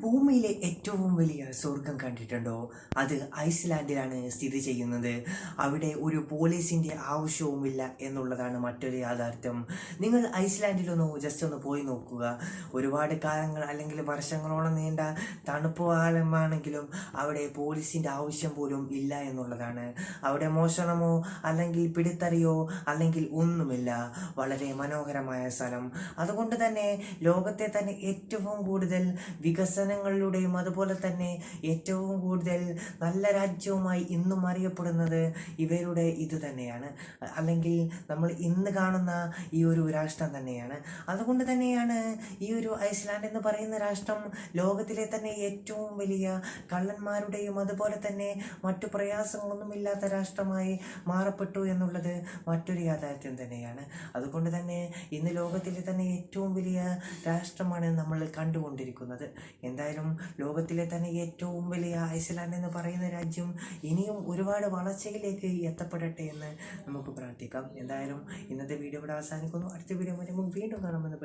ഭൂമിയിലെ ഏറ്റവും വലിയ സ്വർഗം കണ്ടിട്ടുണ്ടോ? അത് ഐസ്ലാൻഡിലാണ് സ്ഥിതി ചെയ്യുന്നത്. അവിടെ ഒരു പോലീസിൻ്റെ ആവശ്യവുമില്ല എന്നുള്ളതാണ് മറ്റൊരു യാഥാർത്ഥ്യം. നിങ്ങൾ ഐസ്ലാൻഡിലൊന്ന് ജസ്റ്റ് ഒന്ന് പോയി നോക്കുക. ഒരുപാട് കാലങ്ങൾ അല്ലെങ്കിൽ വർഷങ്ങളോളം നീണ്ട തണുപ്പ് കാലമാണെങ്കിലും അവിടെ പോലീസിൻ്റെ ആവശ്യം പോലും ഇല്ല എന്നുള്ളതാണ്. അവിടെ മോഷണമോ അല്ലെങ്കിൽ പിടിത്തറിയോ അല്ലെങ്കിൽ ഒന്നുമില്ല. വളരെ മനോഹരമായ സ്ഥലം. അതുകൊണ്ട് തന്നെ ലോകത്തെ തന്നെ ഏറ്റവും കൂടുതൽ വികസനങ്ങളിലൂടെയും അതുപോലെ തന്നെ ഏറ്റവും കൂടുതൽ നല്ല രാജ്യവുമായി ഇന്നും അറിയപ്പെടുന്നത് ഇവരുടെ ഇത് തന്നെയാണ്, അല്ലെങ്കിൽ നമ്മൾ ഇന്ന് കാണുന്ന ഈ ഒരു രാഷ്ട്രം തന്നെയാണ്. അതുകൊണ്ട് തന്നെയാണ് ഈ ഒരു ഐസ്ലാൻഡ് എന്ന് പറയുന്ന രാഷ്ട്രം ലോകത്തിലെ തന്നെ ഏറ്റവും വലിയ കള്ളന്മാരുടെയും അതുപോലെ തന്നെ മറ്റു പ്രയാസങ്ങളൊന്നുമില്ലാത്ത രാഷ്ട്രമായി മാറപ്പെട്ടു എന്നുള്ളത് മറ്റൊരു യാഥാർത്ഥ്യം തന്നെയാണ്. അതുകൊണ്ട് തന്നെ ഇന്ന് ലോകത്തിലെ തന്നെ ഏറ്റവും വലിയ രാഷ്ട്രമാണ് നമ്മൾ കണ്ടുകൊണ്ടിരിക്കുന്നത്. എന്തായാലും ലോകത്തിലെ തന്നെ ഏറ്റവും വലിയ ഐസ്ലാൻഡ് എന്ന് പറയുന്ന രാജ്യം ഇനിയും ഒരുപാട് വളർച്ചയിലേക്ക് എത്തപ്പെടട്ടെ എന്ന് നമുക്ക് പ്രാർത്ഥിക്കാം. എന്തായാലും ഇന്നത്തെ വീഡിയോ ഇവിടെ അവസാനിക്കുന്നു. അടുത്ത വീഡിയോ നമുക്ക് വീണ്ടും കാണാമെന്ന്